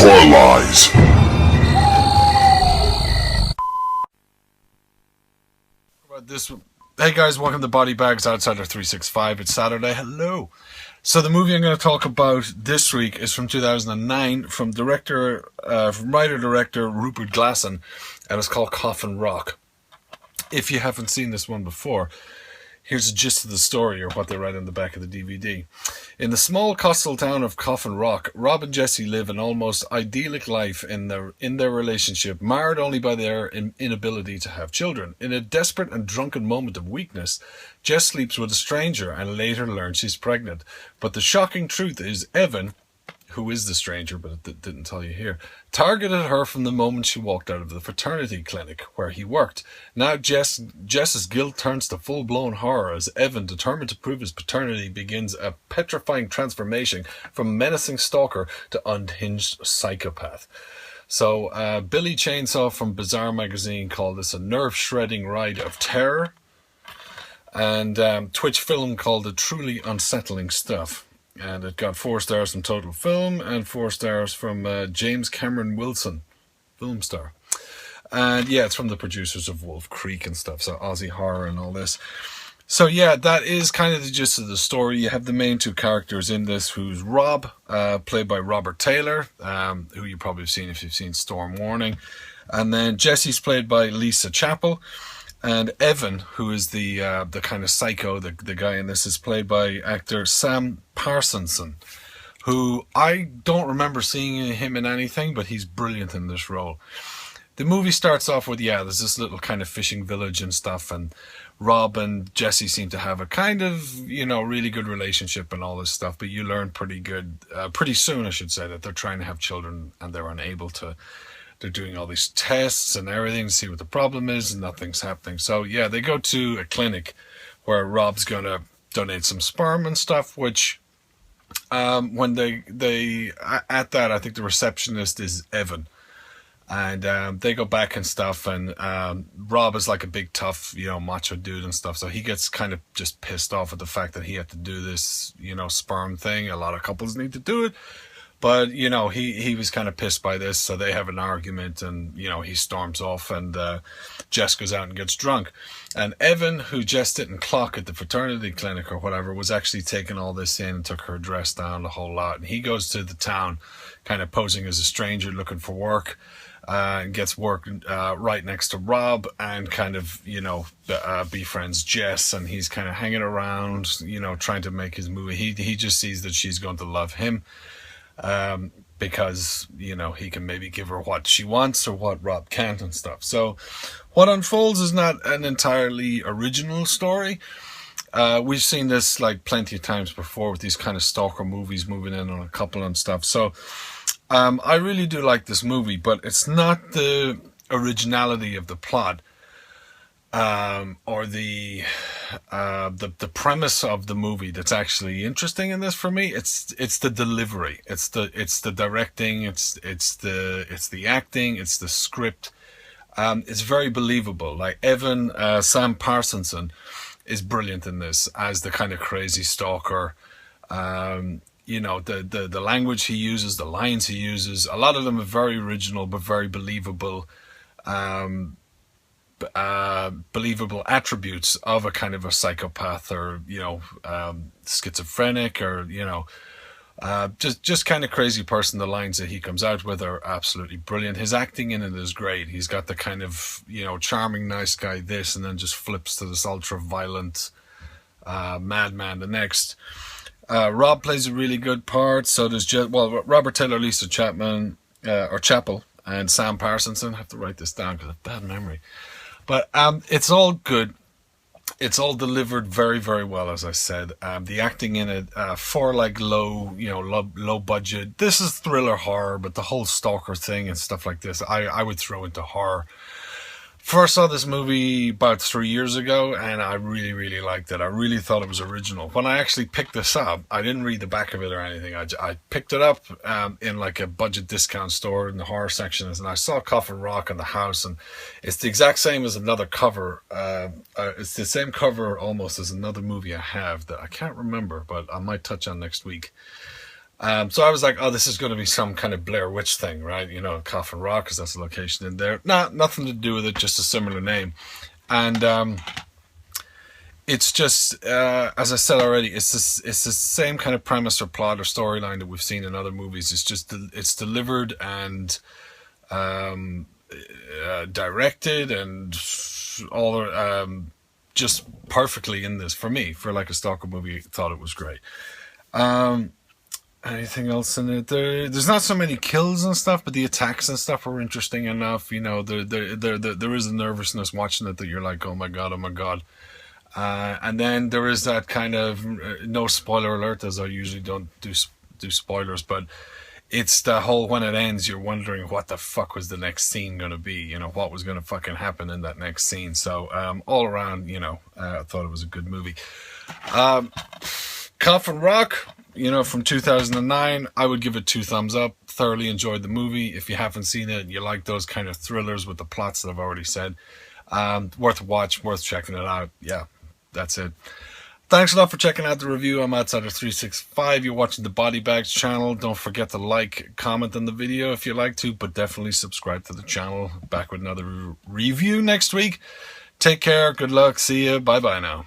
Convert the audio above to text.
lies. About this, hey guys, welcome to BodyBags OUTSIDER365. It's Saturday. Hello. So the movie I'm going to talk about this week is from 2009 from writer-director Rupert Glasson, and it's called Coffin Rock. If you haven't seen this one before, here's a gist of the story, or what they write on the back of the DVD. In the small coastal town of Coffin Rock, Rob and Jesse live an almost idyllic life in their relationship, marred only by their inability to have children. In a desperate and drunken moment of weakness, Jess sleeps with a stranger and later learns she's pregnant. But the shocking truth is Evan, who is the stranger, but it didn't tell you here, targeted her from the moment she walked out of the fraternity clinic where he worked. Now Jess's guilt turns to full-blown horror as Evan, determined to prove his paternity, begins a petrifying transformation from menacing stalker to unhinged psychopath. So Billy Chainsaw from Bizarre Magazine called this a nerve-shredding ride of terror, and Twitch Film called it truly unsettling stuff. And it got 4 stars from Total Film and 4 stars from James Cameron Wilson, film star. And yeah, it's from the producers of Wolf Creek and stuff, so Aussie horror and all this. So yeah, that is kind of the gist of the story. You have the main 2 characters in this, who's Rob, played by Robert Taylor, who you probably have seen if you've seen Storm Warning. And then Jesse's played by Lisa Chappell. And Evan, who is the kind of psycho, the guy in this, is played by actor Sam Parsonson, who I don't remember seeing him in anything, but he's brilliant in this role. The movie starts off with, there's this little kind of fishing village and stuff, and Rob and Jesse seem to have a kind of, really good relationship and all this stuff, but you learn pretty soon, I should say, that they're trying to have children and they're unable to. They're doing all these tests and everything to see what the problem is, and nothing's happening. So yeah, they go to a clinic where Rob's going to donate some sperm and stuff, which when they at that, I think the receptionist is Evan. And they go back and stuff, and Rob is like a big tough, macho dude and stuff. So he gets kind of just pissed off at the fact that he had to do this, sperm thing. A lot of couples need to do it. But, he was kind of pissed by this, so they have an argument, and, he storms off, and Jess goes out and gets drunk. And Evan, who Jess didn't clock at the fraternity clinic or whatever, was actually taking all this in and took her dress down a whole lot. And he goes to the town, kind of posing as a stranger looking for work, and gets work right next to Rob, and kind of, befriends Jess, and he's kind of hanging around, trying to make his movie. He just sees that she's going to love him. Because, he can maybe give her what she wants or what Rob can't and stuff. So what unfolds is not an entirely original story. We've seen this like plenty of times before with these kind of stalker movies moving in on a couple and stuff. So I really do like this movie, but it's not the originality of the plot or the premise of the movie that's actually interesting in this for me. It's the delivery, it's the directing, it's the acting, it's the script. It's very believable. Like Evan, Sam Parsonson is brilliant in this as the kind of crazy stalker. The language he uses, the lines he uses, a lot of them are very original but very believable. Believable attributes of a kind of a psychopath, or schizophrenic, or just kind of crazy person. The lines that he comes out with are absolutely brilliant. His acting in it is great. He's got the kind of charming nice guy this, and then just flips to this ultra violent madman the next. Rob plays a really good part. So does Robert Taylor, Lisa Chappell, and Sam Parsonson. I have to write this down because I have bad memory. But it's all good. It's all delivered very, very well, as I said. The acting in it, for like low budget. This is thriller horror, but the whole stalker thing and stuff like this, I would throw into horror. First saw this movie about 3 years ago, and I really, really liked it. I really thought it was original. When I actually picked this up, I didn't read the back of it or anything. I picked it up in like a budget discount store in the horror section, and I saw Coffin Rock in the house, and it's the exact same as another cover. It's the same cover almost as another movie I have that I can't remember, but I might touch on next week. So I was like, oh, this is going to be some kind of Blair Witch thing, right? You know, Coffin Rock, because that's a location in there. Nah, nothing to do with it, just a similar name. And it's just, as I said already, it's the same kind of premise or plot or storyline that we've seen in other movies. It's just, it's delivered and directed and all just perfectly in this for me. For like a stalker movie, I thought it was great. Anything else in it? There's not so many kills and stuff, but the attacks and stuff are interesting enough. You know, there is a nervousness watching it that you're like, oh my god, oh my god. And then there is that kind of no spoiler alert, as I usually don't do spoilers, but it's the whole when it ends, you're wondering what the fuck was the next scene going to be. You know, what was going to fucking happen in that next scene. So all around, you know, I thought it was a good movie. Coffin Rock, you know, from 2009, I would give it 2 thumbs up. Thoroughly enjoyed the movie. If you haven't seen it and you like those kind of thrillers with the plots that I've already said, worth a watch, worth checking it out. Yeah, that's it. Thanks a lot for checking out the review. I'm OUTSIDER365. You're watching the BodyBags channel. Don't forget to like, comment on the video if you like to, but definitely subscribe to the channel. Back with another review next week. Take care. Good luck. See you. Bye-bye now.